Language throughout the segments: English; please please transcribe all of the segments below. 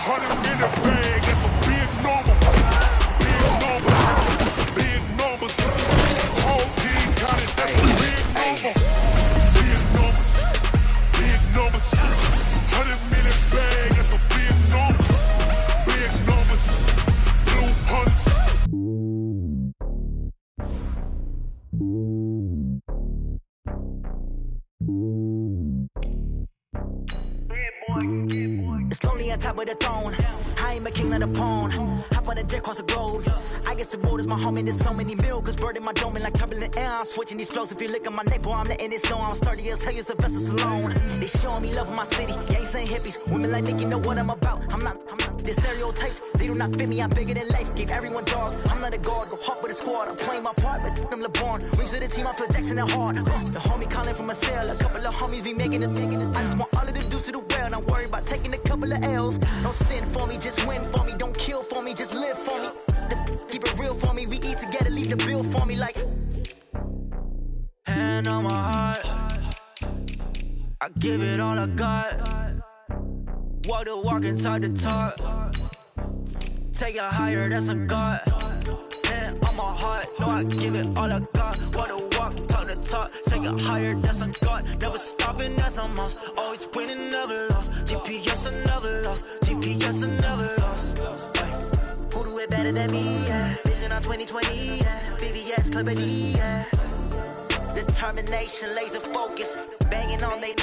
100-minute bag, that's a big number. Big numbers, big numbers. Whole team counted, that's a big number. Big numbers, big numbers. 100-minute bag, that's a big number. Big numbers, blue punts. It's lonely on top of the throne. I ain't a king of the pawn. Hop on a jet across the globe. I guess the world is my home and there's so many milkers burning my dome and like turbulent air. I'm switching these flows. If you look at my neck, boy, I'm letting it snow. I'm sturdy as hell, a vessel alone. They showing me love in my city. Gangs ain't hippies. Women like Nick, you know what I'm about. I'm not. The stereotypes, they do not fit me. I'm bigger than life. Gave everyone dogs. I'm not a guard. Go hard with a squad. I'm playing my part, but them LeBron. Rings to the team, I feel Jackson and hard. The homie calling from a cell. A couple of homies be making it. I just want all of the dudes to the well. Not worry about taking a couple of L's. Don't sin for me, just win for me. Don't kill for me, just live for me. Keep it real for me. We eat together, leave the bill for me like. Hand on my heart, I give it all I got. Walk the walk inside the talk. Take it higher, that's a God. Hand on my heart, no, I give it all I got. Walk the walk, talk the talk. Take it higher, that's a God. Never stopping, that's a must. Always winning, never lost. GPS, I never lost. GPS, I never lost. Who do it better than me? Yeah. Vision on 2020. Yeah. VVS, Clippity. Yeah. Determination, laser focus. Banging on they.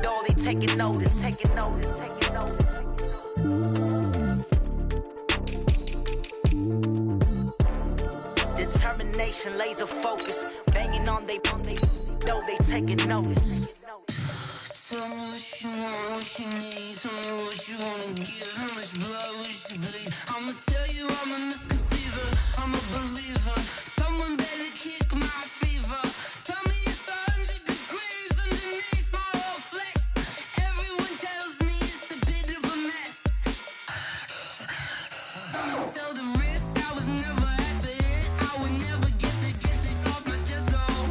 No, they taking notice. Taking notice. Taking notice. Determination, laser focus. Banging on they. No, they taking notice. Tell me what you want, what you need. Tell me what you wanna give. How much blood would you bleed? I'ma tell you I'm a misconceiver. I'm a believer. Someone better kick my fever. Tell me it's 100 degrees underneath my whole flesh. Everyone tells me it's a bit of a mess. I'ma tell the risk I was never at the end. I would never get this off my chest though.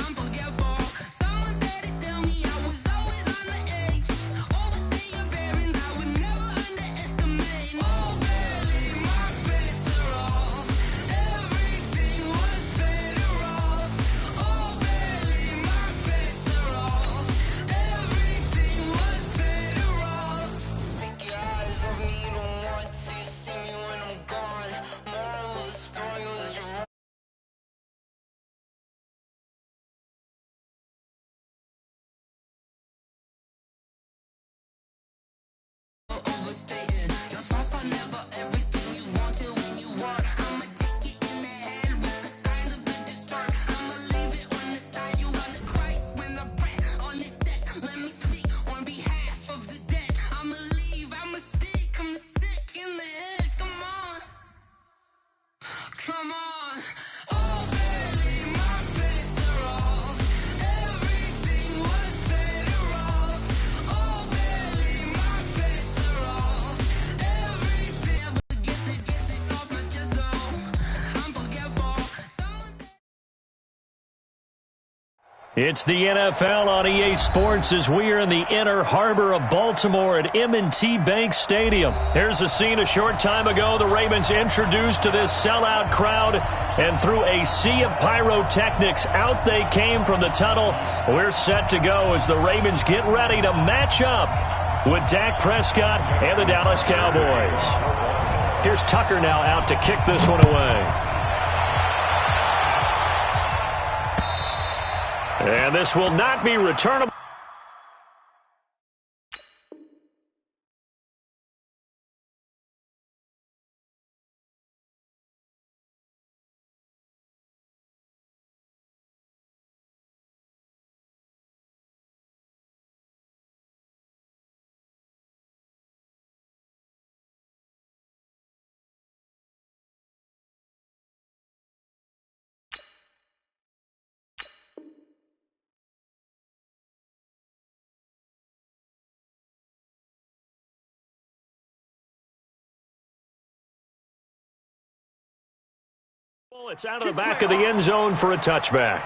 I'm forgetful. Someone better tell me I was always on the edge. Overstay your bearings, I would never underestimate. Oh, barely my bets are off. Everything was better off. Oh, barely my bets are off. Everything was better off. Take your eyes off me, you don't want to see me when I'm gone. Moral of the story was you're overstated. Your thoughts are never everything you want till when you want. I'ma take it in the head with the signs of the distort. I'ma leave it on the side. You on the Christ when I breath on this set. Let me speak on behalf of the dead. I'ma leave, I'ma speak. I'm sick in the head. Come on. Come on. Oh, barely my bets are off. Everything was better off. Oh, barely my bets are off. Everything ever get this off my chest though. I'm forgetful. It's the NFL on EA Sports as we are in the inner harbor of Baltimore at M&T Bank Stadium. Here's a scene a short time ago. The Ravens introduced to this sellout crowd, and through a sea of pyrotechnics, out they came from the tunnel. We're set to go as the Ravens get ready to match up with Dak Prescott and the Dallas Cowboys. Here's Tucker now out to kick this one away. And this will not be returnable. It's out of the back of the end zone for a touchback.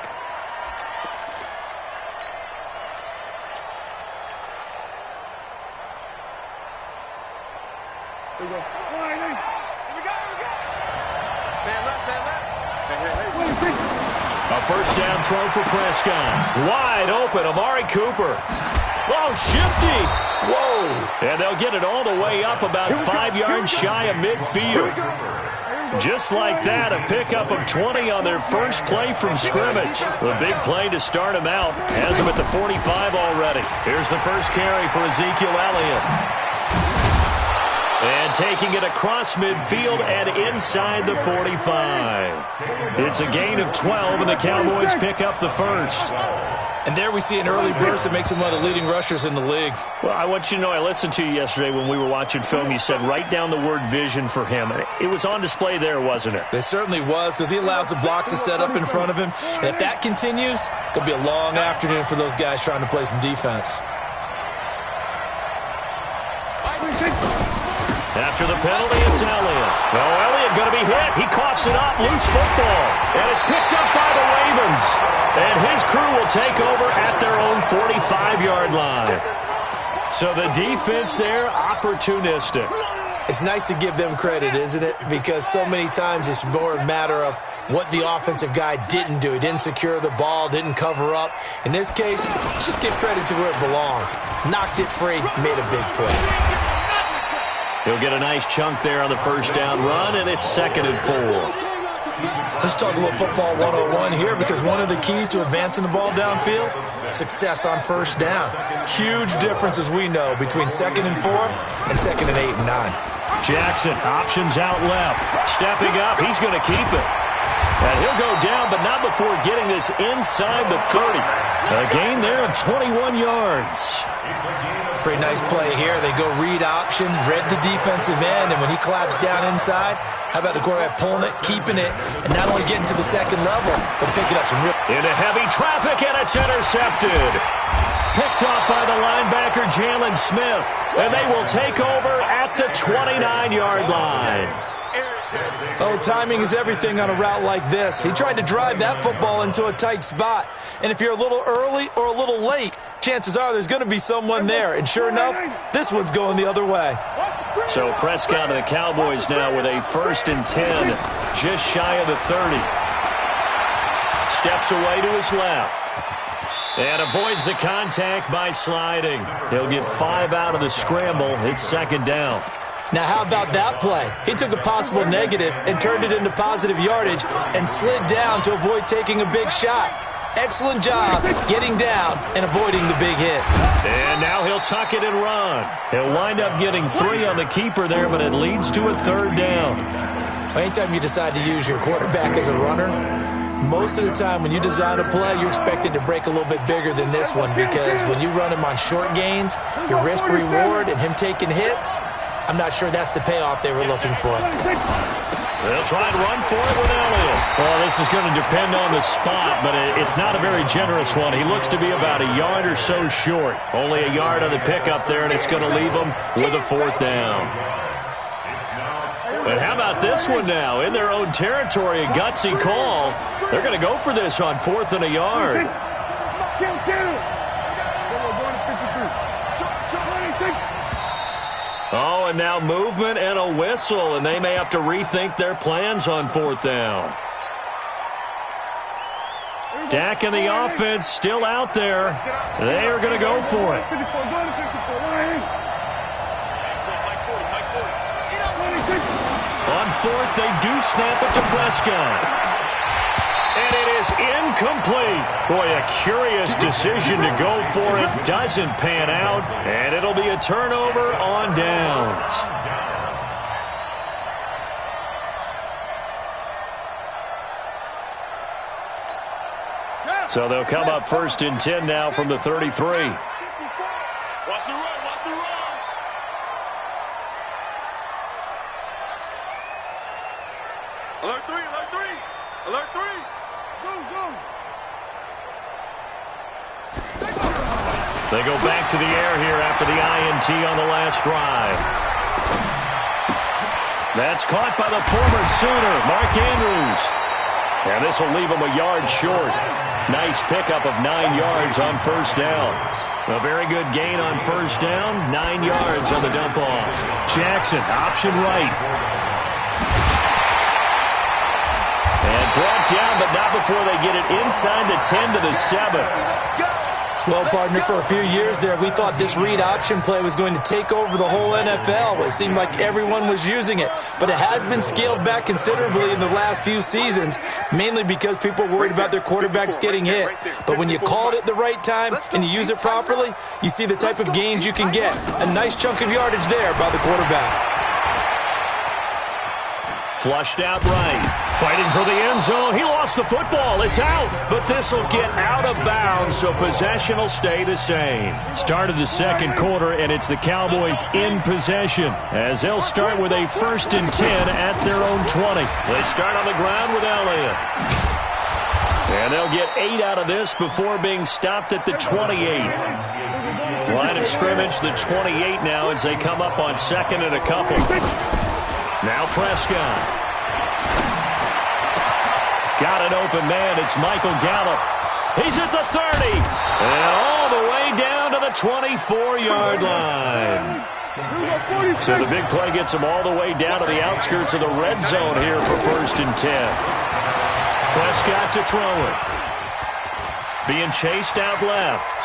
A first down throw for Prescott. Wide open, Amari Cooper. Oh, shifty. Whoa. And they'll get it all the way up about 5 yards shy of midfield. Just like that, a pickup of 20 on their first play from scrimmage. A big play to start him out. Has him at the 45 already. Here's the first carry for Ezekiel Elliott. And taking it across midfield and inside the 45. It's a gain of 12, and the Cowboys pick up the first. And there we see an early burst that makes him one of the leading rushers in the league. Well, I want you to know, I listened to you yesterday when we were watching film. You said write down the word vision for him. It was on display there, wasn't it? It certainly was, because he allows the blocks to set up in front of him. And if that continues, it could be a long afternoon for those guys trying to play some defense. After the penalty, it's Elliott. Oh, Elliott going to be hit. He coughs it up, loose football. And it's picked up by the Ravens. And his crew will take over at their own 45-yard line. So the defense there, opportunistic. It's nice to give them credit, isn't it? Because so many times it's more a matter of what the offensive guy didn't do. He didn't secure the ball, didn't cover up. In this case, let's just give credit to where it belongs. Knocked it free, made a big play. He'll get a nice chunk there on the first down run, and it's 2nd and 4. Let's talk a little football 101 here, because one of the keys to advancing the ball downfield, success on first down. Huge difference, as we know, between 2nd and 4 and 2nd and 8 and 9. Jackson, options out left. Stepping up, he's going to keep it. And he'll go down, but not before getting this inside the 30. A gain there of 21 yards. Pretty nice play here. They go read option, read the defensive end, and when he collapsed down inside, how about the quarterback pulling it, keeping it, and not only getting to the second level, but picking up some real... Into heavy traffic, and it's intercepted. Picked off by the linebacker, Jalen Smith, and they will take over at the 29-yard line. Oh, timing is everything on a route like this. He tried to drive that football into a tight spot. And if you're a little early or a little late, chances are there's going to be someone there. And sure enough, this one's going the other way. So Prescott and the Cowboys now with a 1st and 10, just shy of the 30. Steps away to his left. And avoids the contact by sliding. He'll get 5 out of the scramble. It's 2nd down. Now, how about that play? He took a possible negative and turned it into positive yardage and slid down to avoid taking a big shot. Excellent job getting down and avoiding the big hit. And now he'll tuck it and run. He'll wind up getting 3 on the keeper there, but it leads to a 3rd down. Anytime you decide to use your quarterback as a runner, most of the time when you design a play, you're expected to break a little bit bigger than this one, because when you run him on short gains, your risk-reward and him taking hits, I'm not sure that's the payoff they were looking for. They'll try and run for it with Elliott. Well, this is going to depend on the spot, but it's not a very generous one. He looks to be about a yard or so short. Only a yard on the pickup there, and it's going to leave him with a 4th down. And how about this one now? In their own territory, a gutsy call. They're going to go for this on 4th and a yard. Oh, and now movement and a whistle, and they may have to rethink their plans on 4th down. Dak and the offense still out there. They are going to go for it. On 4th, they do snap it to Prescott. And it is incomplete. Boy, a curious decision to go for it. Doesn't pan out. And it'll be a turnover on downs. So they'll come up 1st and 10 now from the 33. Watch the run, watch the run. Alert 3, alert 3, alert 3. Go, go. They go back to the air here after the INT on the last drive. That's caught by the former Sooner, Mark Andrews. And this will leave him a yard short. Nice pickup of 9 yards on 1st down. A very good gain on first down, 9 yards on the dump off. Jackson, option right. And brought down, but not before they get it inside the 10 to the 7. Well, partner, for a few years there, we thought this read option play was going to take over the whole NFL. It seemed like everyone was using it, but it has been scaled back considerably in the last few seasons, mainly because people are worried about their quarterbacks getting hit. But when you call it at the right time and you use it properly, you see the type of gains you can get. A nice chunk of yardage there by the quarterback. Flushed out right. Fighting for the end zone. He lost the football. It's out. But this will get out of bounds, so possession will stay the same. Start of the second quarter, and it's the Cowboys in possession as they'll start with a 1st and 10 at their own 20. They start on the ground with Elliott. And they'll get 8 out of this before being stopped at the 28. Line of scrimmage, the 28 now as they come up on 2nd and a couple. Now Prescott. Got an open man. It's Michael Gallup. He's at the 30. And all the way down to the 24-yard line. So the big play gets him all the way down to the outskirts of the red zone here for 1st and 10. Prescott to throw it. Being chased out left.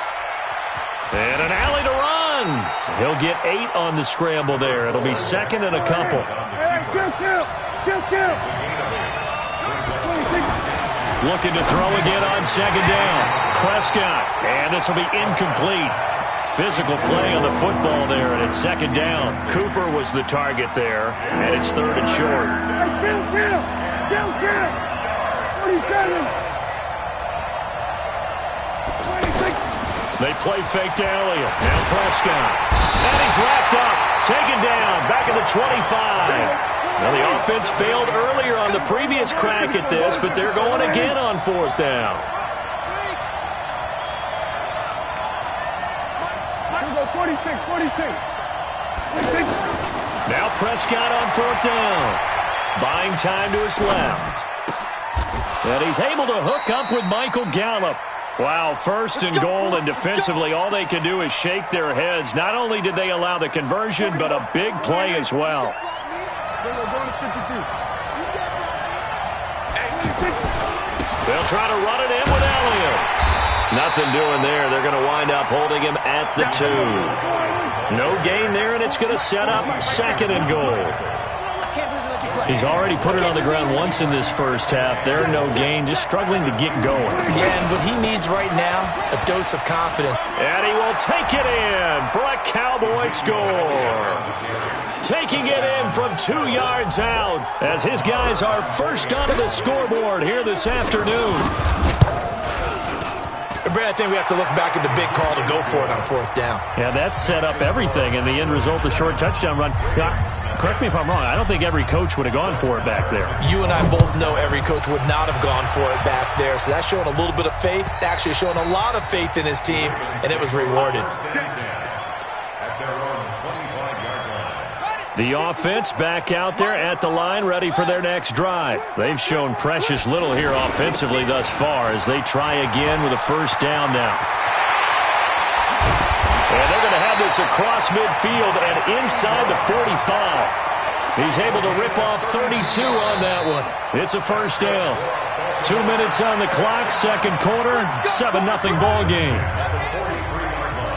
And an alley to run. He'll get 8 on the scramble there. It'll be 2nd and a couple. Looking to throw again on 2nd down. Prescott. And this will be incomplete. Physical play on the football there, and it's 2nd down. Cooper was the target there, and it's 3rd and short. They play fake to Elliott. Now Prescott. And he's wrapped up. Taken down. Back at the 25. Now the offense failed earlier on the previous crack at this, but they're going again on 4th down. Now Prescott on 4th down. Buying time to his left. And he's able to hook up with Michael Gallup. Wow, 1st and goal, and defensively all they can do is shake their heads. Not only did they allow the conversion, but a big play as well. They'll try to run it in with Elliott. Nothing doing there. They're going to wind up holding him at the 2. No gain there, and it's going to set up 2nd and goal. He's already put it on the ground once in this first half. There, no gain, just struggling to get going. Yeah, and what he needs right now, a dose of confidence. And he will take it in for a Cowboy score. Taking it in from 2 yards out as his guys are first onto the scoreboard here this afternoon. Brad, I think we have to look back at the big call to go for it on 4th down. Yeah, that set up everything, and the end result, the short touchdown run. Correct me if I'm wrong. I don't think every coach would have gone for it back there. You and I both know every coach would not have gone for it back there. So that's showing a little bit of faith, actually showing a lot of faith in his team, and it was rewarded. The offense back out there at the line, ready for their next drive. They've shown precious little here offensively thus far as they try again with a 1st down now. And they're going to have this across midfield and inside the 45. He's able to rip off 32 on that one. It's a 1st down. 2 minutes on the clock, 2nd quarter, 7-0 ball game.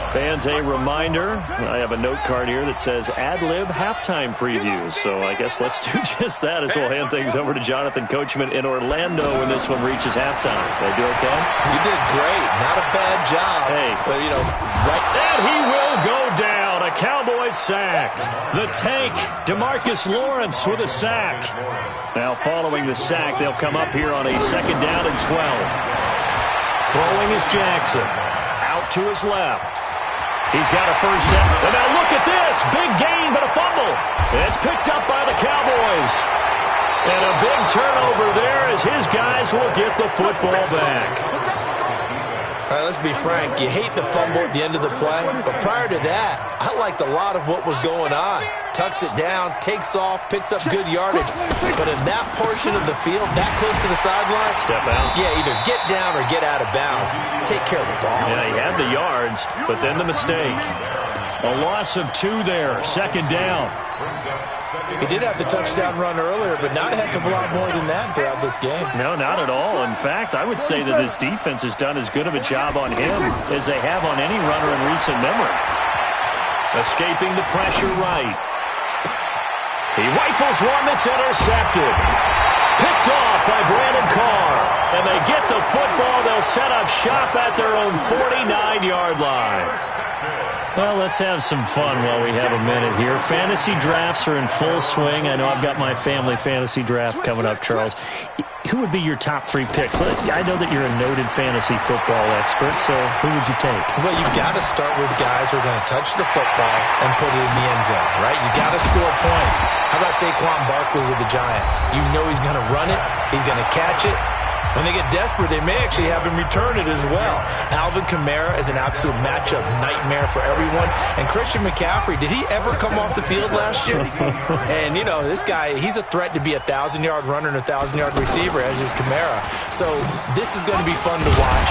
Fans, a reminder, I have a note card here that says ad-lib halftime previews. So I guess let's do just that as we'll hand things over to Jonathan Coachman in Orlando when this one reaches halftime. Did I do okay? You did great. Not a bad job. Hey. But, right. And he will go down. A Cowboys sack. The tank, DeMarcus Lawrence with a sack. Now following the sack, they'll come up here on a 2nd down and 12. Throwing is Jackson. Out to his left. He's got a 1st down. And now look at this. Big gain, but a fumble. It's picked up by the Cowboys. And a big turnover there as his guys will get the football back. All right, let's be frank. You hate the fumble at the end of the play, but prior to that, I liked a lot of what was going on. Tucks it down, takes off, picks up good yardage. But in that portion of the field, that close to the sideline, step out. Yeah, either get down or get out of bounds. Take care of the ball. Yeah, he had the yards, but then the mistake. A loss of 2 there, second down. He did have the touchdown run earlier, but not a heck of a lot more than that throughout this game. No, not at all. In fact, I would say that this defense has done as good of a job on him as they have on any runner in recent memory. Escaping the pressure right. He rifles one that's intercepted. Picked off by Brandon Carr. And they get the football. They'll set up shop at their own 49-yard line. Well, let's have some fun while we have a minute here. Fantasy drafts are in full swing. I know I've got my family fantasy draft coming up, Charles. Who would be your top 3 picks? I know that you're a noted fantasy football expert, so who would you take? Well, you've got to start with guys who are going to touch the football and put it in the end zone, right? You got to score points. How about Saquon Barkley with the Giants? You know he's going to run it. He's going to catch it. When they get desperate, they may actually have him return it as well. Alvin Kamara is an absolute matchup nightmare for everyone. And Christian McCaffrey, did he ever come off the field last year? And, you know, this guy, he's a threat to be a 1,000-yard runner and a 1,000-yard receiver, as is Kamara. So this is going to be fun to watch.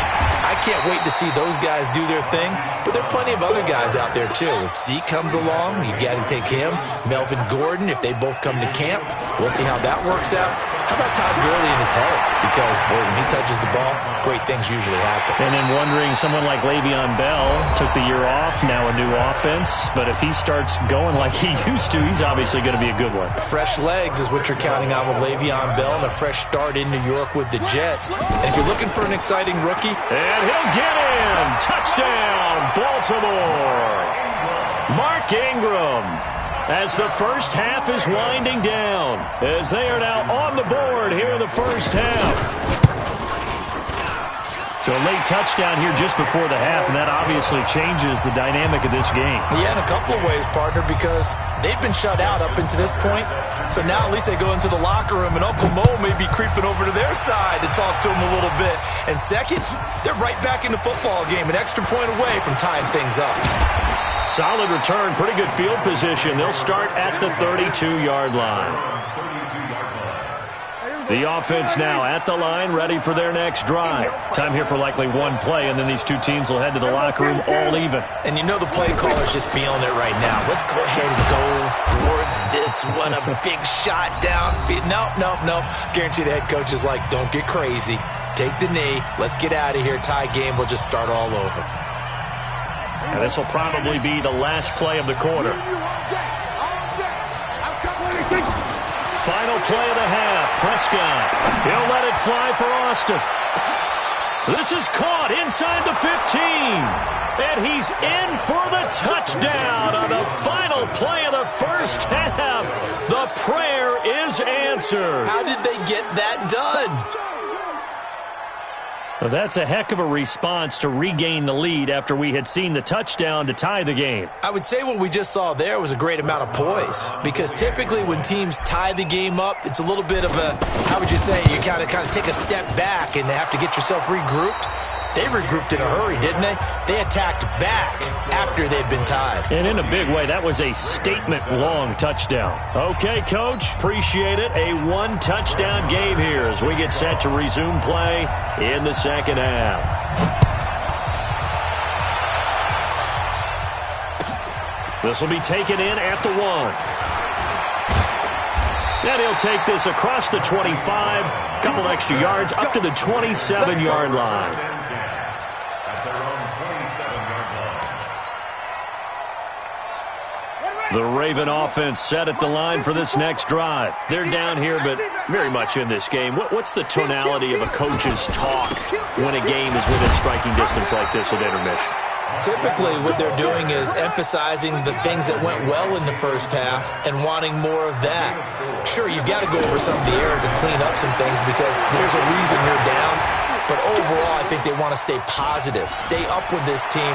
I can't wait to see those guys do their thing, but there are plenty of other guys out there, too. If Zeke comes along, you got to take him. Melvin Gordon, if they both come to camp, we'll see how that works out. How about Todd Gurley and his health? Because, boy, when he touches the ball, great things usually happen. And then wondering, someone like Le'Veon Bell took the year off, now a new offense. But if he starts going like he used to, he's obviously going to be a good one. Fresh legs is what you're counting on with Le'Veon Bell and a fresh start in New York with the Jets. And if you're looking for an exciting rookie, and he'll get in. Touchdown, Baltimore. Mark Ingram. As the first half is winding down, as they are now on the board here in the first half. So a late touchdown here just before the half, and that obviously changes the dynamic of this game. Yeah, in a couple of ways, partner, because they've been shut out up until this point. So now at least they go into the locker room, and Uncle Mo may be creeping over to their side to talk to him a little bit. And second, they're right back in the football game, an extra point away from tying things up. Solid return, pretty good field position. They'll start at the 32-yard line. The offense now at the line, ready for their next drive. Time here for likely one play, and then these two teams will head to the locker room all even. And you know the play caller's just feeling it right now. Let's go ahead and go for this one. A big shot down. Nope. Guarantee the head coach is like, don't get crazy. Take the knee. Let's get out of here. Tie game. We'll just start all over. And this will probably be the last play of the quarter. Final play of the half. Prescott. He'll let it fly for Austin. This is caught inside the 15. And he's in for the touchdown on the final play of the first half. The prayer is answered. How did they get that done? Well, that's a heck of a response to regain the lead after we had seen the touchdown to tie the game. I would say what we just saw there was a great amount of poise, because typically when teams tie the game up, it's a little bit of a, how would you say, you kind of take a step back and have to get yourself regrouped. They regrouped in a hurry, didn't they? They attacked back after they'd been tied. And in a big way, that was a statement-long touchdown. Okay, Coach, appreciate it. A one-touchdown game here as we get set to resume play in the second half. This will be taken in at the 1. And he'll take this across the 25, a couple extra yards, up to the 27-yard line. The Raven offense set at the line for this next drive. They're down here, but very much in this game. What's the tonality of a coach's talk when a game is within striking distance like this at intermission? Typically, what they're doing is emphasizing the things that went well in the first half and wanting more of that. Sure, you've got to go over some of the errors and clean up some things because there's a reason you're down. But overall, I think they want to stay positive, stay up with this team.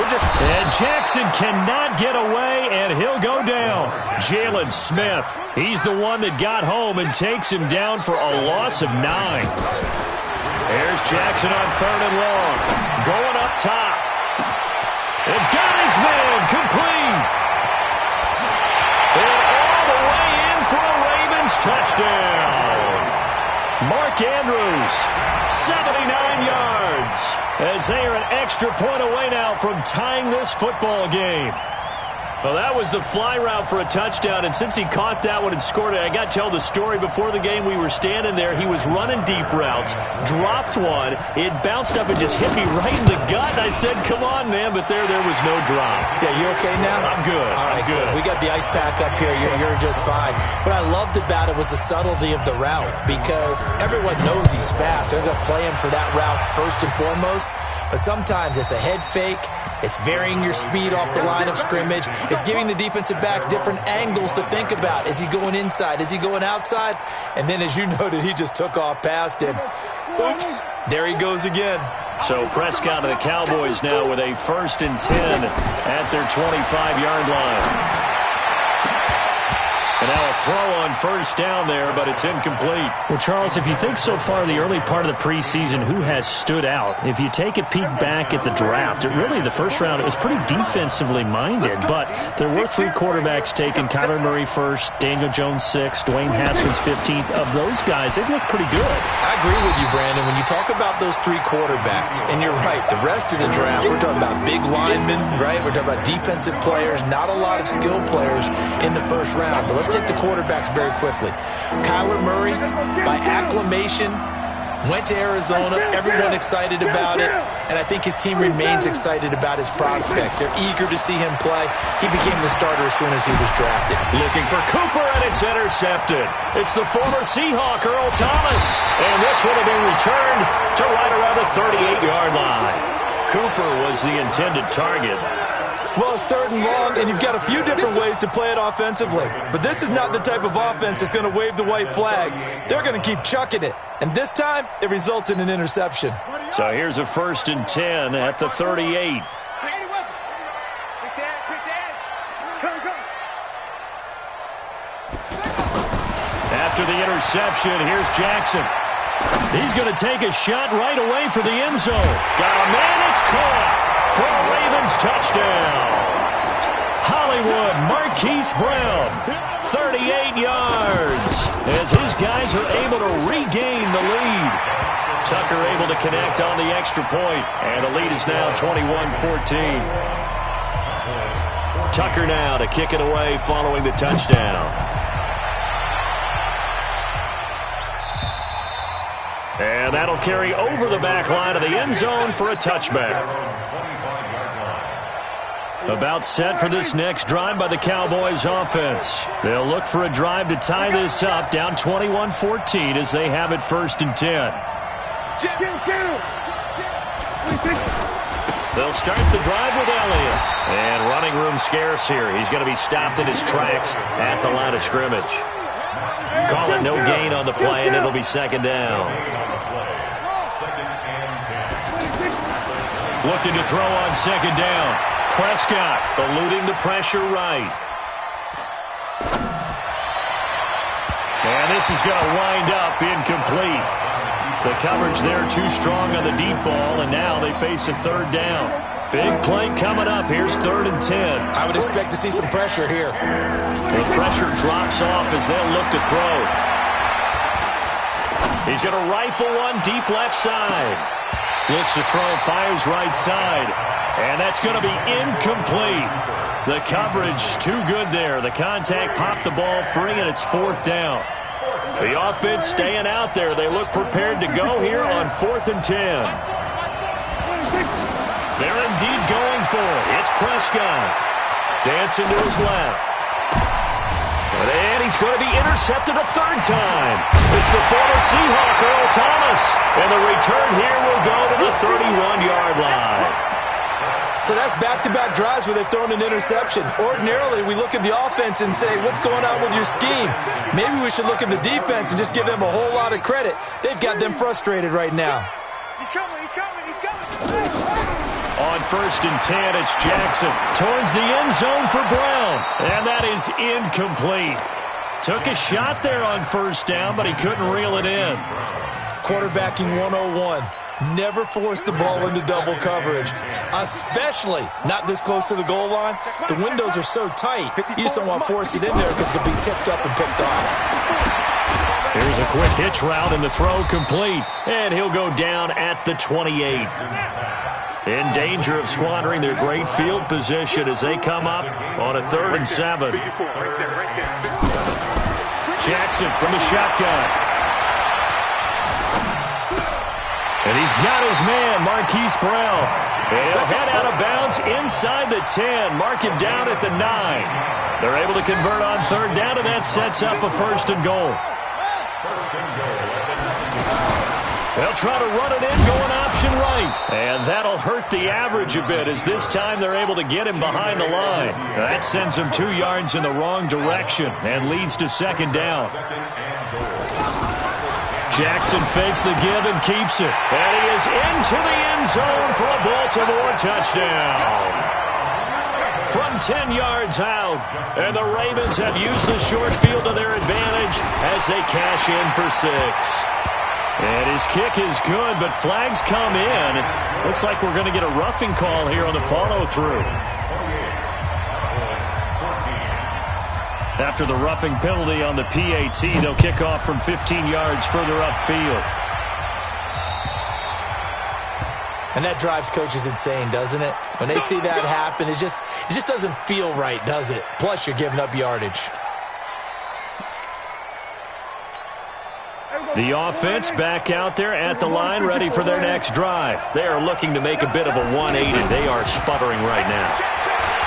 And Jackson cannot get away, and he'll go down. Jalen Smith, he's the one that got home and takes him down for a loss of 9. There's Jackson on 3rd and long. Going up top. It got his man complete. And all the way in for a Ravens touchdown. Mark Andrews, 79 yards, as they are an extra point away now from tying this football game. Well, that was the fly route for a touchdown, and since he caught that one and scored it, I got to tell the story. Before the game, we were standing there. He was running deep routes, dropped one. It bounced up and just hit me right in the gut. And I said, come on, man, but there was no drop. Yeah, you okay now? I'm good. All right, good. We got the ice pack up here. You're just fine. What I loved about it was the subtlety of the route, because everyone knows he's fast. They're going to play him for that route first and foremost, but sometimes it's a head fake. It's varying your speed off the line of scrimmage. It's giving the defensive back different angles to think about. Is he going inside? Is he going outside? And then, as you noted, he just took off past him. Oops, there he goes again. So Prescott and the Cowboys now with a 1st and 10 at their 25-yard line. And now a throw on first down there, but it's incomplete. Well, Charles, if you think so far the early part of the preseason, who has stood out? If you take a peek back at the draft, the first round, it was pretty defensively minded, but there were 3 quarterbacks taken. Kyler Murray first, Daniel Jones 6th, Dwayne Haskins 15th. Of those guys, they've looked pretty good. I agree with you, Brandon. When you talk about those 3 quarterbacks, and you're right, the rest of the draft, we're talking about big linemen, right? We're talking about defensive players, not a lot of skill players in the first round. But let's take the quarterbacks very quickly. Kyler Murray, by acclamation, went to Arizona. Everyone excited about it. And I think his team remains excited about his prospects. They're eager to see him play. He became the starter as soon as he was drafted. Looking for Cooper, and it's intercepted. It's the former Seahawk, Earl Thomas. And this would have been returned to right around the 38-yard line. Cooper was the intended target. Well, it's 3rd and long, and you've got a few different ways to play it offensively. But this is not the type of offense that's going to wave the white flag. They're going to keep chucking it. And this time, it results in an interception. So here's a 1st and 10 at the 38. After the interception, here's Jackson. He's going to take a shot right away for the end zone. Got a man, it's caught. For a Ravens touchdown. Hollywood Marquise Brown, 38 yards, as his guys are able to regain the lead. Tucker able to connect on the extra point, and the lead is now 21-14. Tucker now to kick it away following the touchdown. And that'll carry over the back line of the end zone for a touchback. About set for this next drive by the Cowboys offense. They'll look for a drive to tie this up, down 21-14 as they have it 1st and 10. They'll start the drive with Elliott. And running room scarce here. He's going to be stopped in his tracks at the line of scrimmage. Call it no gain on the play, and it'll be 2nd down. Looking to throw on 2nd down. Prescott eluding the pressure right. And this is going to wind up incomplete. The coverage there too strong on the deep ball, and now they face a 3rd down. Big play coming up. Here's 3rd and 10. I would expect to see some pressure here. The pressure drops off as they'll look to throw. He's going to rifle one deep left side. Looks to throw, fires right side. And that's going to be incomplete. The coverage too good there. The contact popped the ball free, and it's 4th down. The offense staying out there. They look prepared to go here on 4th and 10. They're indeed going for it. It's Prescott. Dancing to his left. And he's going to be intercepted a 3rd time. It's the former Seahawk, Earl Thomas. And the return here will go to the 31-yard line. So that's back-to-back drives where they've thrown an interception. Ordinarily, we look at the offense and say, what's going on with your scheme? Maybe we should look at the defense and just give them a whole lot of credit. They've got them frustrated right now. He's coming, he's coming, he's coming. On 1st and 10, it's Jackson towards the end zone for Brown. And that is incomplete. Took a shot there on 1st down, but he couldn't reel it in. Quarterbacking 101. Never force the ball into double coverage, especially not this close to the goal line. The windows are so tight, you just don't want to force it in there because it could be tipped up and picked off. Here's a quick hitch route, and the throw complete. And he'll go down at the 28. In danger of squandering their great field position as they come up on a 3rd and 7. Jackson from the shotgun. And he's got his man, Marquise Brown. And he'll head out of bounds inside the 10. Mark him down at the 9. They're able to convert on 3rd down, and that sets up a 1st and goal. They'll try to run it in, going option right. And that'll hurt the average a bit as this time they're able to get him behind the line. That sends him 2 yards in the wrong direction and leads to 2nd down. Jackson fakes the give and keeps it. And he is into the end zone for a Baltimore touchdown. From 10 yards out. And the Ravens have used the short field to their advantage as they cash in for 6. And his kick is good, but flags come in. Looks like we're going to get a roughing call here on the follow-through. After the roughing penalty on the PAT, they'll kick off from 15 yards further upfield. And that drives coaches insane, doesn't it? When they see that happen, it just doesn't feel right, does it? Plus, you're giving up yardage. The offense back out there at the line, ready for their next drive. They are looking to make a bit of a 180. They are sputtering right now.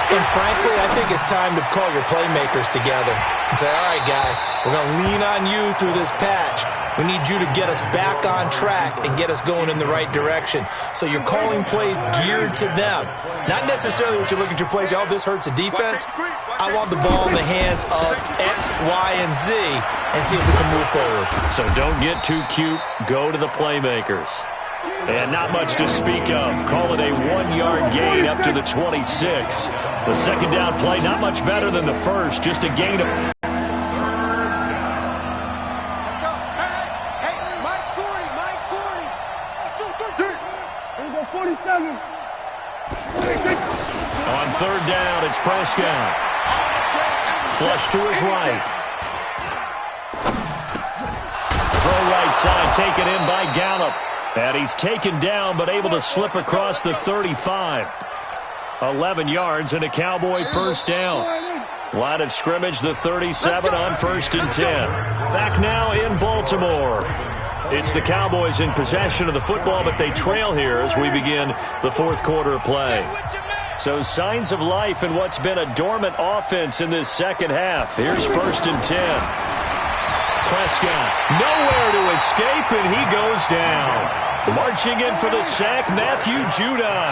And frankly, I think it's time to call your playmakers together and say, all right, guys, we're going to lean on you through this patch. We need you to get us back on track and get us going in the right direction. So you're calling plays geared to them. Not necessarily what you look at your plays, oh, this hurts the defense. I want the ball in the hands of X, Y, and Z and see if we can move forward. So don't get too cute. Go to the playmakers. And not much to speak of. Call it a 1-yard gain up to the 26. The 2nd down play, not much better than the first. Just a gain of... Let's go. Hey, Mike 40, Mike 40. Here we go, 47. On 3rd down, it's Prescott. Flush to his right. Throw right side, taken in by Gallup. And he's taken down, but able to slip across the 35. 11 yards and a Cowboy 1st down. Line of scrimmage, the 37 on 1st and 10. Back now in Baltimore. It's the Cowboys in possession of the football, but they trail here as we begin the 4th quarter play. So signs of life in what's been a dormant offense in this 2nd half. Here's 1st and 10. Prescott nowhere to escape, and he goes down. Marching in for the sack, Matthew Judon.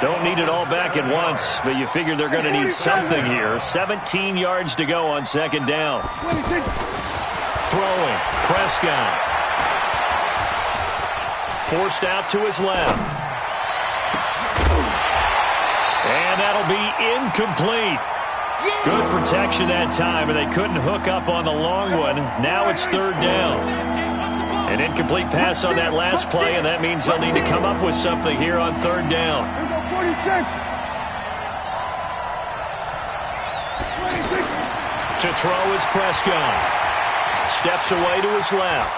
Don't need it all back at once, but you figure they're going to need something here. 17 yards to go on 2nd down. Throwing, Prescott. Forced out to his left. And that'll be incomplete. Good protection that time, and they couldn't hook up on the long one. Now it's 3rd down. An incomplete pass on that last play, and that means they'll need to come up with something here on 3rd down. To throw is Prescott. Steps away to his left.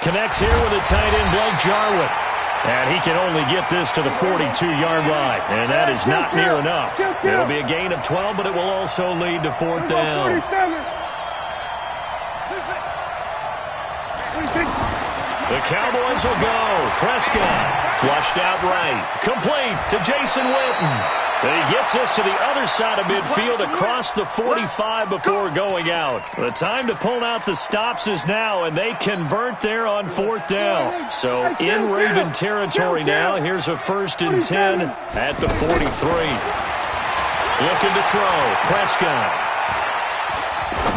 Connects here with a tight end, Blake Jarwin. And he can only get this to the 42-yard line, and that is not near enough. It'll be a gain of 12, but it will also lead to 4th down. The Cowboys will go. Prescott flushed out right. Complete to Jason Witten. And he gets us to the other side of midfield across the 45 before going out. The time to pull out the stops is now, and they convert there on 4th down. So in Raven territory now. Here's a 1st and 10 at the 43. Looking to throw. Prescott.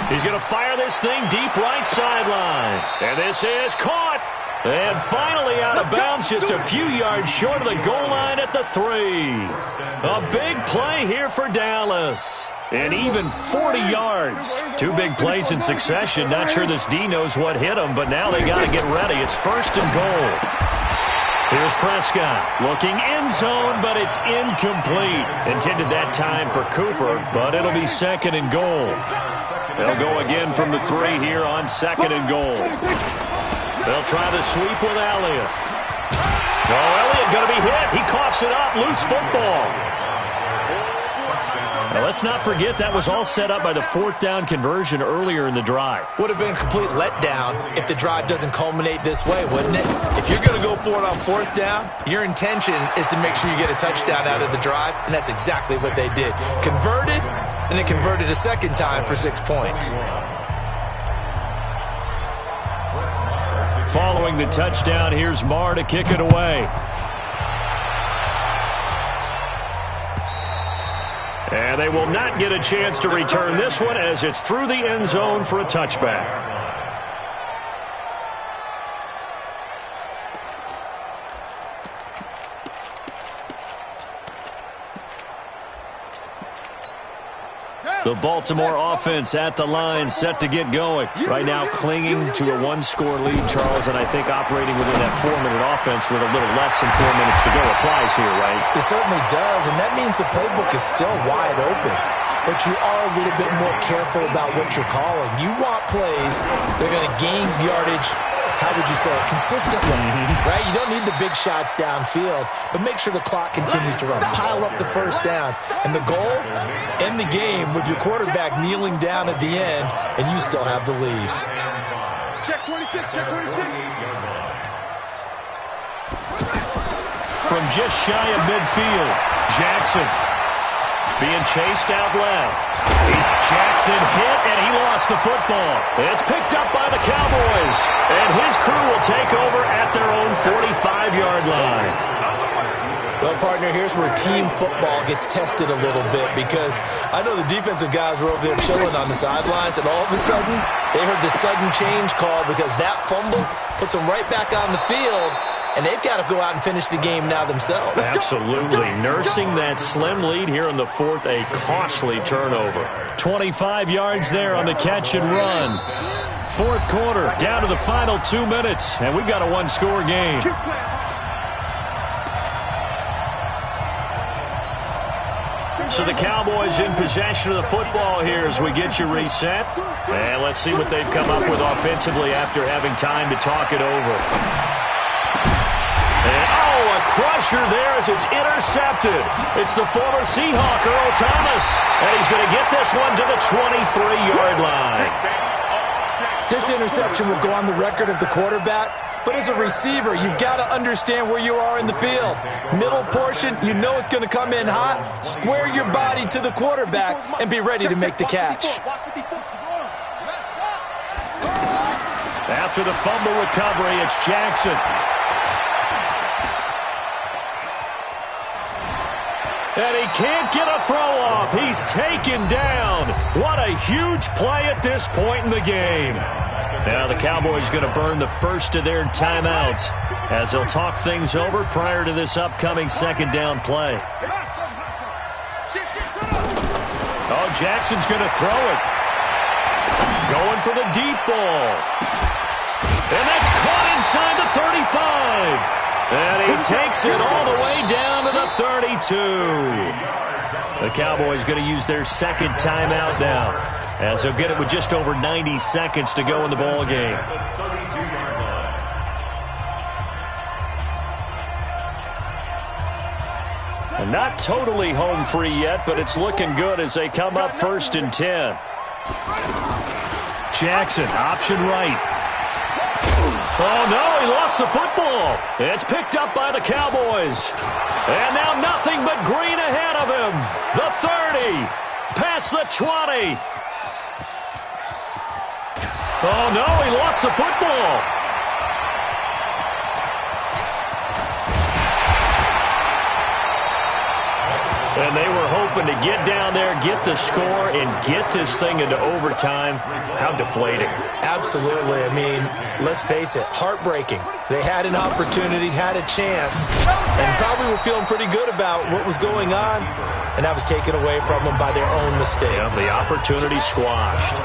He's going to fire this thing deep right sideline. And this is caught. And finally out of bounds, just a few yards short of the goal line at the 3. A big play here for Dallas. And even 40 yards. 2 big plays in succession. Not sure this D knows what hit him, but now they got to get ready. It's 1st and goal. Here's Prescott looking end zone, but it's incomplete. Intended that time for Cooper, but it'll be 2nd and goal. They'll go again from the 3 here on 2nd and goal. They'll try the sweep with Elliott. Oh, Elliott going to be hit. He coughs it up. Loose football. Now, let's not forget that was all set up by the 4th down conversion earlier in the drive. Would have been a complete letdown if the drive doesn't culminate this way, wouldn't it? If you're going to go for it on 4th down, your intention is to make sure you get a touchdown out of the drive, and that's exactly what they did. Converted, and then converted a 2nd time for 6 points. Following the touchdown, here's Marr to kick it away. And they will not get a chance to return this one as it's through the end zone for a touchback. The Baltimore offense at the line, set to get going. Right now clinging to a 1-score lead, Charles, and I think operating within that 4-minute offense with a little less than 4 minutes to go applies here, right? It certainly does, and that means the playbook is still wide open. But you are a little bit more careful about what you're calling. You want plays that are going to gain yardage, how would you say it, consistently, right? You don't need the big shots downfield, but make sure the clock continues to run. Pile up the first downs. And the goal, end the game with your quarterback kneeling down at the end, and you still have the lead. Check 26, check 26. From just shy of midfield, Jackson being chased out left. Jackson hit, and he lost the football. It's picked up by the Cowboys, and his crew will take over at their own 45-yard line. Well, partner, here's where team football gets tested a little bit, because I know the defensive guys were over there chilling on the sidelines, and all of a sudden, they heard the sudden change call because that fumble puts them right back on the field, and they've got to go out and finish the game now themselves. Absolutely. Nursing that slim lead here in the 4th, a costly turnover. 25 yards there on the catch and run. 4th quarter, down to the final 2 minutes, and we've got a 1-score game. So the Cowboys in possession of the football here as we get you reset. And let's see what they've come up with offensively after having time to talk it over. And, oh, a crusher there as it's intercepted. It's the former Seahawk, Earl Thomas. And he's going to get this one to the 23-yard line. This interception will go on the record of the quarterback. But as a receiver, you've got to understand where you are in the field. Middle portion, you know it's going to come in hot. Square your body to the quarterback and be ready to make the catch. After the fumble recovery, it's Jackson. And he can't get a throw off. He's taken down. What a huge play at this point in the game. Now the Cowboys going to burn the first of their timeouts as they'll talk things over prior to this upcoming 2nd down play. Oh, Jackson's going to throw it. Going for the deep ball. And that's caught inside the 35. And he takes it all the way down to the 32. The Cowboys going to use their 2nd timeout now, as they'll get it with just over 90 seconds to go in the ball game. And not totally home free yet, but it's looking good as they come up 1st and 10. Jackson, option right. Oh, no, he lost the football. It's picked up by the Cowboys. And now nothing but green ahead of him. The 30, past the 20. Oh, no, he lost the football. And they were hoping to get down there, get the score, and get this thing into overtime. How deflating. Absolutely. I mean, let's face it, heartbreaking. They had an opportunity, had a chance, and probably were feeling pretty good about what was going on, and that was taken away from them by their own mistake. Yeah, the opportunity squashed.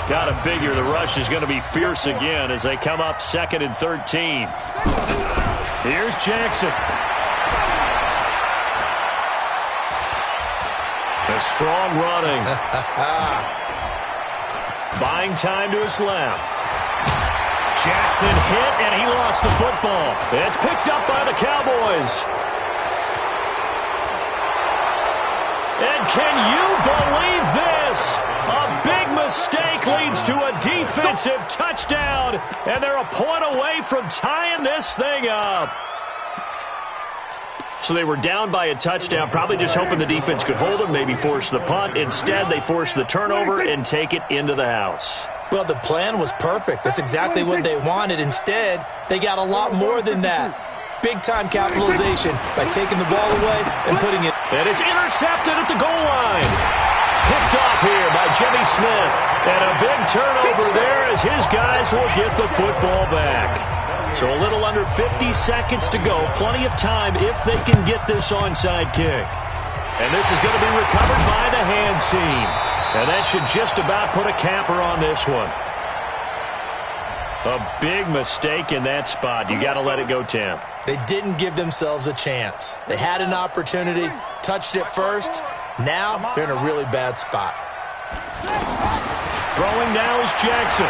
Got to figure the rush is going to be fierce again as they come up 2nd and 13. Here's Jackson. A strong running. Buying time to his left. Jackson hit, and he lost the football. It's picked up by the Cowboys. And can you believe this? A big mistake leads to a defensive touchdown, and they're a point away from tying this thing up. So they were down by a touchdown, probably just hoping the defense could hold them, maybe force the punt. Instead, they force the turnover and take it into the house. Well, the plan was perfect. That's exactly what they wanted. Instead, they got a lot more than that. Big-time capitalization by taking the ball away and putting it. And it's intercepted at the goal line. Picked off here by Jimmy Smith. And a big turnover there as his guys will get the football back. So a little under 50 seconds to go. Plenty of time if they can get this onside kick. And this is going to be recovered by the hands team. And that should just about put a capper on this one. A big mistake in that spot. You got to let it go, Tim. They didn't give themselves a chance. They had an opportunity, touched it first. Now they're in a really bad spot. Throwing now is Jackson.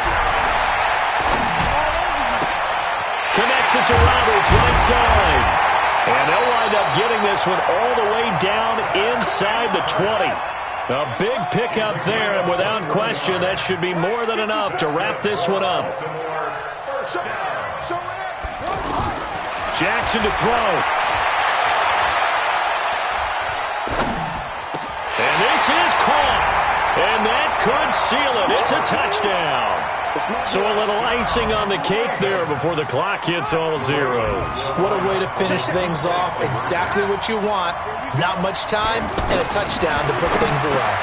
Connects it to Roberts right side. And they'll wind up getting this one all the way down inside the 20. A big pickup there, and without question, that should be more than enough to wrap this one up. Jackson to throw. And this is caught. And that could seal it. It's a touchdown. So a little icing on the cake there before the clock hits all zeros. What a way to finish things off. Exactly what you want. Not much time and a touchdown to put things away.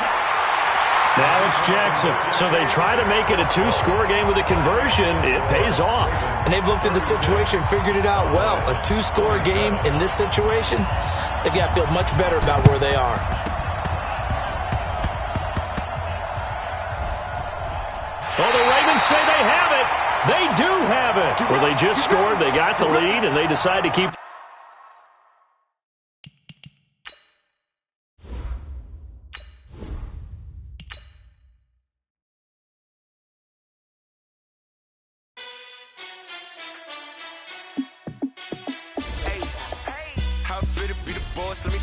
Now it's Jackson. So they try to make it a two-score game with a conversion. It pays off. And they've looked at the situation, figured it out well. A two-score game in this situation, they've got to feel much better about where they are. Well, the Ravens say they have it. They do have it. Well, they just scored. They got the lead, and they decide to keep. How fit to be the boss? Let me